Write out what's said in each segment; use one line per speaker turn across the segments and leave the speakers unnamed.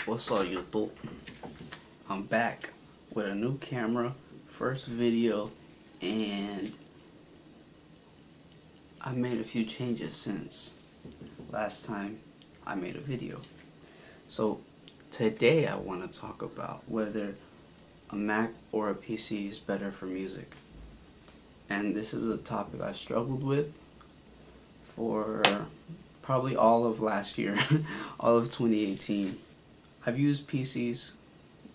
What's up, YouTube? I'm back with a new camera, first video, and I made a few changes since last time I made a video. So today I want to talk about whether a Mac or a PC is better for music. And this is a topic I've struggled with for probably all of last year, all of 2018. I've used PCs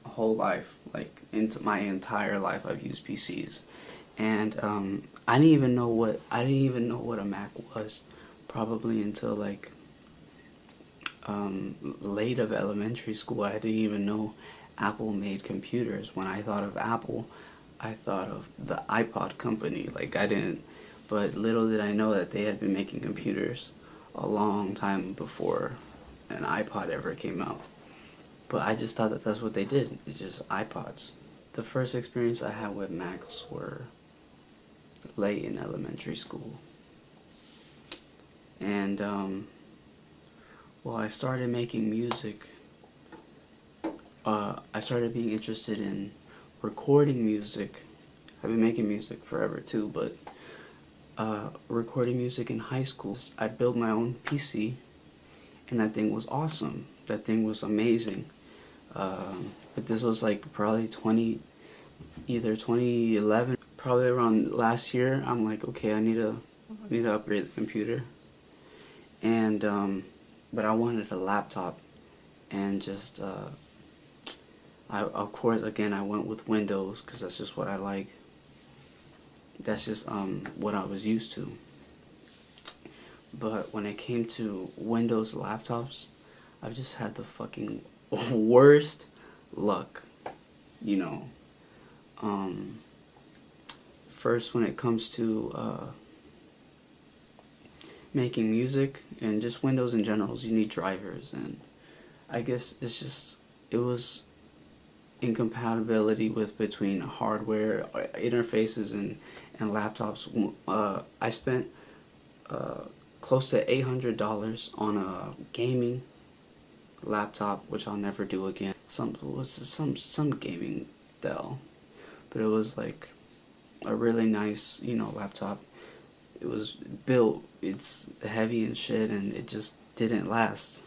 a whole life, like into my entire life I've used PCs. And I didn't even know what a Mac was probably until like late of elementary school. I didn't even know Apple made computers. When I thought of Apple, I thought of the iPod company. But little did I know that they had been making computers a long time before an iPod ever came out. But I just thought that that's what they did. It's just iPods. The first experience I had with Macs were late in elementary school. And, I started making music. I started being interested in recording music. I've been making music forever too, but recording music in high school. I built my own PC, and that thing was awesome. That thing was amazing. But this was like probably either 2011, probably around last year. I'm like, okay, I need to upgrade the computer, and but I wanted a laptop, and just of course again I went with Windows because that's just what I like. That's just what I was used to. But when it came to Windows laptops, I've just had the fucking worst luck, you know. First, when it comes to making music and just Windows in general, you need drivers, and I guess it was incompatibility between hardware interfaces and laptops. I spent close to $800 on a gaming laptop, which I'll never do again. Some gaming Dell, but it was like a really nice, laptop. It was built, it's heavy and shit, and it just didn't last.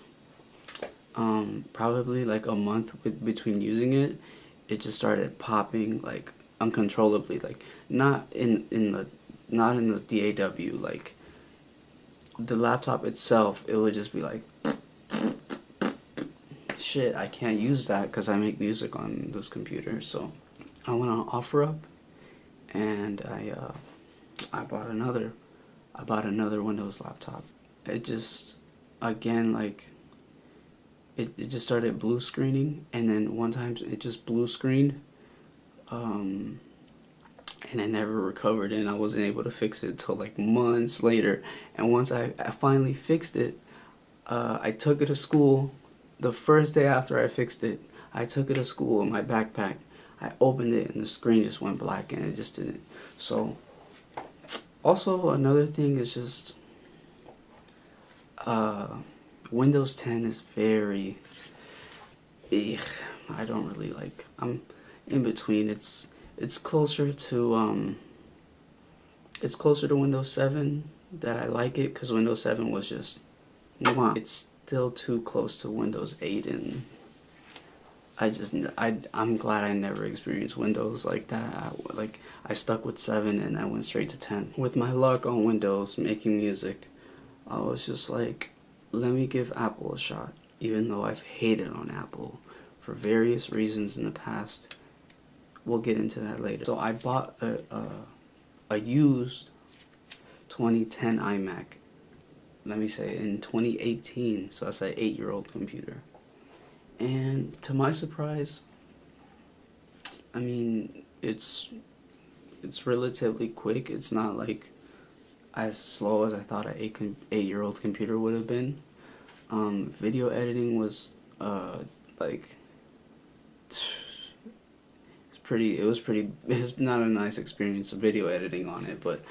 Probably like a month between using it, it just started popping like uncontrollably, like not in the DAW, like the laptop itself. It would just be like, shit, I can't use that because I make music on this computer. So I went on OfferUp, and I bought another Windows laptop. It just, again, like it just started blue screening, and then one time it just blue screened, and I never recovered, and I wasn't able to fix it until like months later. And once I finally fixed it, I took it to school. The first day after I fixed it, I took it to school in my backpack. I opened it and the screen just went black, and it just didn't. So, also another thing is just Windows 10 is very, I don't really like. I'm in between. It's closer to Windows 7 that I like it, because Windows 7 was just, it's still too close to Windows 8, and I'm glad I never experienced Windows like that. I stuck with 7 and I went straight to 10. With my luck on Windows making music, I was just like, let me give Apple a shot, even though I've hated on Apple for various reasons in the past. We'll get into that later. So I bought a used 2010 iMac. Let me say in 2018, so that's an 8-year-old computer. And to my surprise, I mean, it's relatively quick. It's not like as slow as I thought an 8-year-old computer would have been. Video editing was it's not a nice experience, video editing on it, but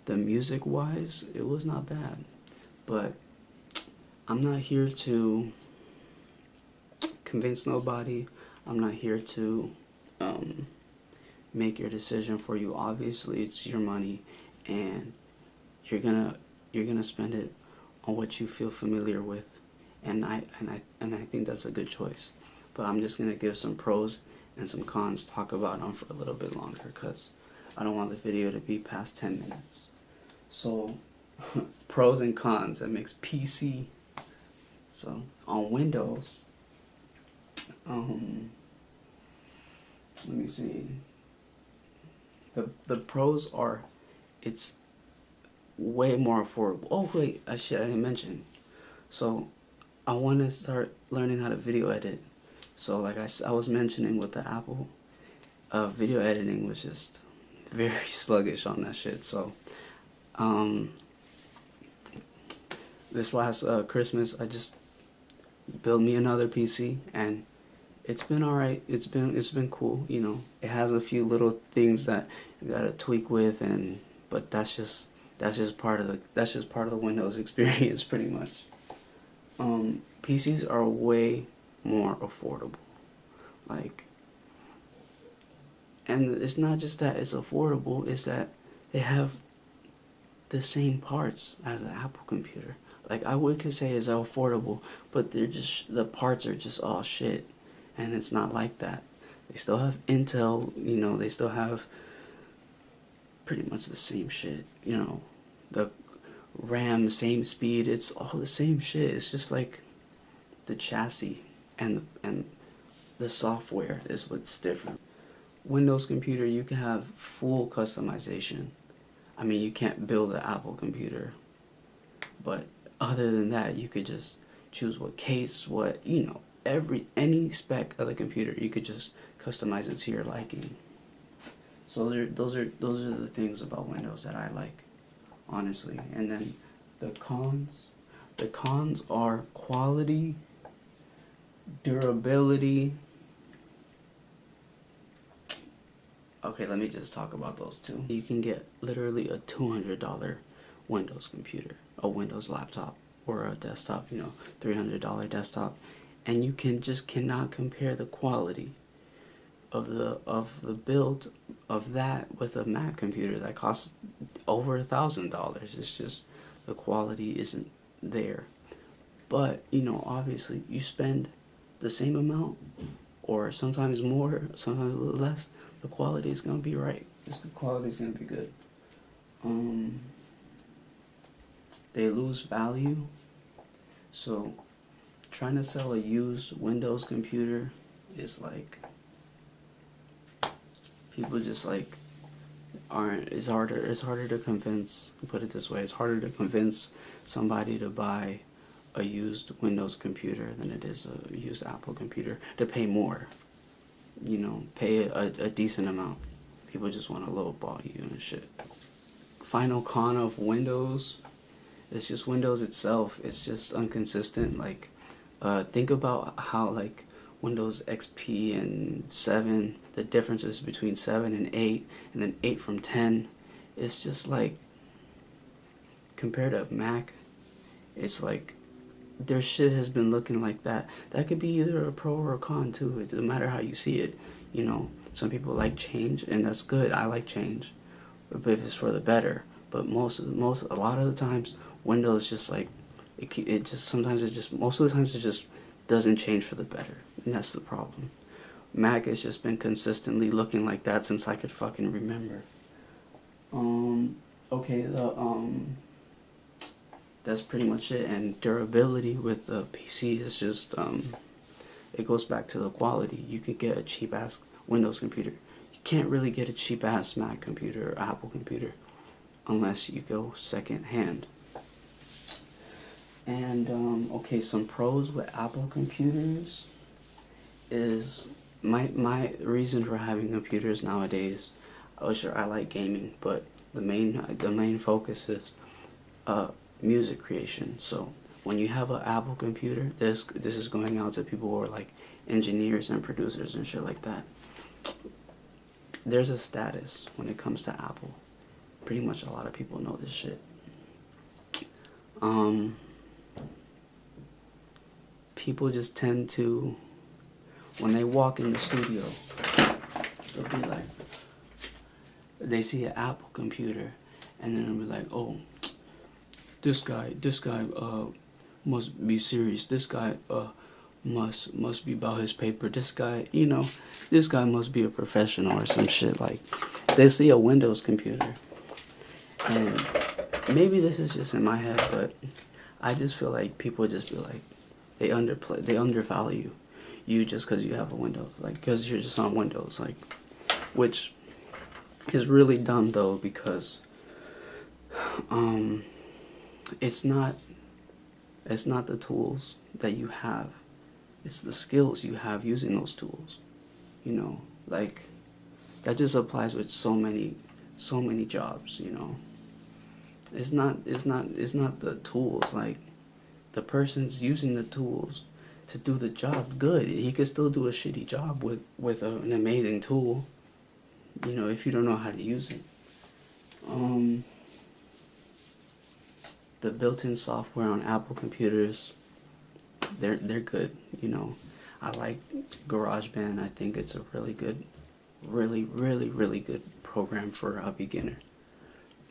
the music wise, it was not bad. But I'm not here to convince nobody. I'm not here to make your decision for you. Obviously, it's your money, and you're gonna spend it on what you feel familiar with, and I think that's a good choice. But I'm just gonna give some pros and some cons, talk about them for a little bit longer, because I don't want the video to be past 10 minutes. So pros and cons that makes PC. So on Windows, let me see. The pros are, it's way more affordable. Oh wait, I didn't mention. So I want to start learning how to video edit. So like I was mentioning with the Apple, video editing was just very sluggish on that shit. So this last Christmas, I just built me another PC, and it's been alright. It's been cool. You know, it has a few little things that you gotta tweak with, but that's just part of the Windows experience, pretty much. PCs are way more affordable, like, and it's not just that it's affordable, it's that they have the same parts as an Apple computer. Like, I could say it's affordable, but the parts are just all shit, and it's not like that. They still have Intel, you know, they still have pretty much the same shit, you know, the RAM, same speed, it's all the same shit. It's just like the chassis and the software is what's different. Windows computer, you can have full customization. I mean, you can't build an Apple computer, but other than that, you could just choose what case, what, you know, any spec of the computer, you could just customize it to your liking. So those are the things about Windows that I like, honestly. And then the cons are quality, durability. Okay, let me just talk about those two. You can get literally a $200 Windows computer, a Windows laptop, or a desktop, you know, $300 desktop, and you cannot compare the quality of the build of that with a Mac computer that costs over $1,000. It's just the quality isn't there. But, you know, obviously you spend the same amount, or sometimes more, sometimes a little less, the quality is gonna be right. The quality is gonna be good. They lose value. So trying to sell a used Windows computer is like, people just like it's harder to convince, put it this way, it's harder to convince somebody to buy a used Windows computer than it is a used Apple computer, to pay more, you know, pay a decent amount. People just want to lowball you and shit. Final con of Windows, it's just Windows itself. It's just inconsistent. Like, think about how, like, Windows XP and 7, the differences between 7 and 8, and then 8 from 10. It's just like, compared to Mac, it's like their shit has been looking like that. That could be either a pro or a con too. It doesn't matter how you see it. You know, some people like change, and that's good. I like change, but if it's for the better. But a lot of the times, Windows just like most of the times it just doesn't change for the better, and that's the problem. Mac has just been consistently looking like that since I could fucking remember. Okay, that's pretty much it. And durability with the PC is just, it goes back to the quality. You could get a cheap ass Windows computer. You can't really get a cheap ass Mac computer or Apple computer unless you go second hand. And okay, some pros with Apple computers is my reason for having computers nowadays. Oh sure, I like gaming, but the main focus is music creation. So when you have an Apple computer, this is going out to people who are like engineers and producers and shit like that. There's a status when it comes to Apple. Pretty much a lot of people know this shit. People just tend to when they walk in the studio, they'll be like, they see an Apple computer, and then they'll be like, oh, this guy, must be serious. This guy, must be about his paper. This guy, this guy must be a professional or some shit. Like, they see a Windows computer, and maybe this is just in my head, but I just feel like people just be like, they undervalue you just because you have a Windows, like, because you're just on Windows, like, which is really dumb though, because it's not the tools that you have, it's the skills you have using those tools, like, that just applies with so many jobs, it's not the tools, like, the person's using the tools to do the job good. He could still do a shitty job with an amazing tool, if you don't know how to use it. The built-in software on Apple computers, they're good, I like GarageBand. I think it's a really good, really good program for a beginner.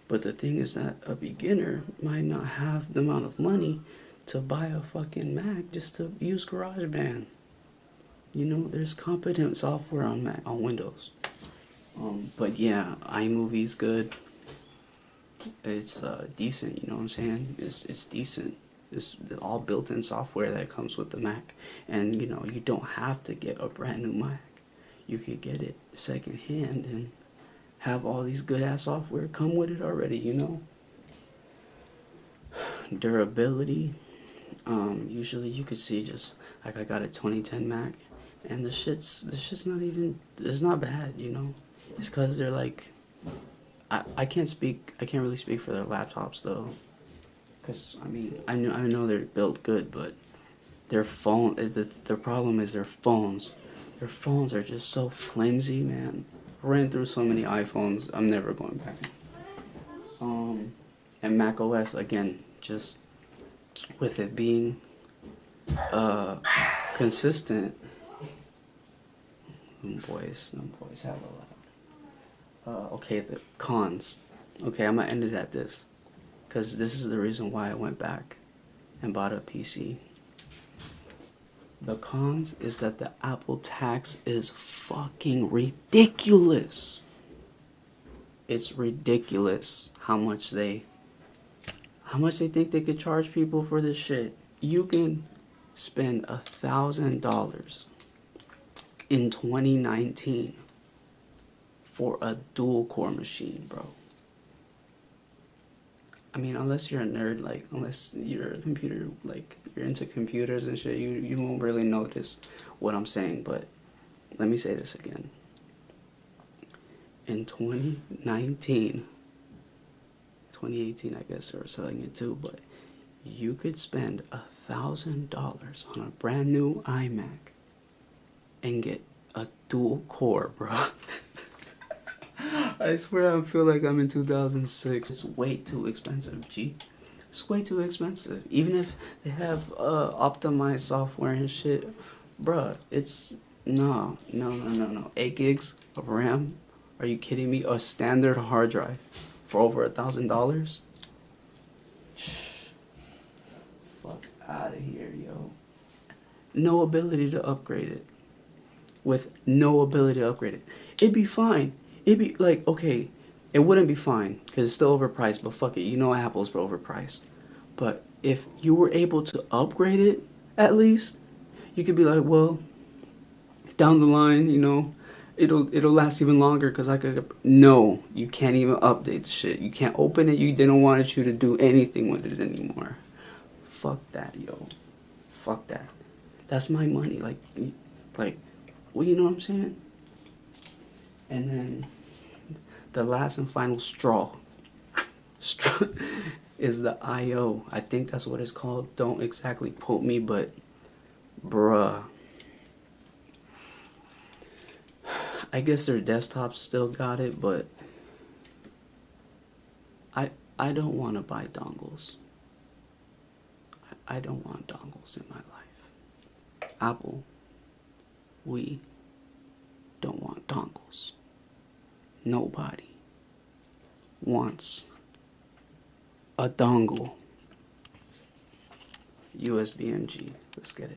But the thing is that a beginner might not have the amount of money to buy a fucking Mac just to use GarageBand. There's competent software on Windows. But yeah, iMovie's good. It's decent, you know what I'm saying? It's decent. It's all built-in software that comes with the Mac. And, you don't have to get a brand new Mac. You could get it secondhand and have all these good-ass software come with it already, Durability. Usually you could see just, like, I got a 2010 Mac, and the shit's not even, it's not bad, It's because they're like, I can't really speak for their laptops though, because I know they're built good, but their problem is their phones. Their phones are just so flimsy, man. Ran through so many iPhones, I'm never going back. And Mac OS, again, just with it being consistent. Them boys have a lot. Okay, the cons. Okay, I'm gonna end it at this, because this is the reason why I went back and bought a PC. The cons is that the Apple tax is fucking ridiculous. It's ridiculous how much they think they could charge people for this shit. You can spend $1,000 in 2019 for a dual core machine, bro. Unless you're a nerd, like, unless you're a computer, like, you're into computers and shit, you won't really notice what I'm saying, but let me say this again. In 2019, 2018, I guess they were selling it too, but you could spend $1,000 on a brand new iMac and get a dual core, bro. I swear I feel like I'm in 2006. It's way too expensive, G. It's way too expensive. Even if they have optimized software and shit, bruh, it's no. 8 gigs of RAM? Are you kidding me? A standard hard drive for over $1,000? Fuck out of here, yo. No ability to upgrade it. With no ability to upgrade it. It'd be fine. It'd be like, okay, it wouldn't be fine because it's still overpriced, but fuck it, Apple's overpriced. But if you were able to upgrade it, at least, you could be like, well, down the line, it'll last even longer because I could. No, you can't even update the shit. You can't open it. You didn't want you to do anything with it anymore. Fuck that, yo. Fuck that. That's my money. Like, well, you know what I'm saying? And then the last and final straw is the I/O. I think that's what it's called. Don't exactly quote me, but bruh. I guess their desktops still got it, but I don't want to buy dongles. I don't want dongles in my life. Apple, We don't want dongles. Nobody wants a dongle. USB-MG. Let's get it.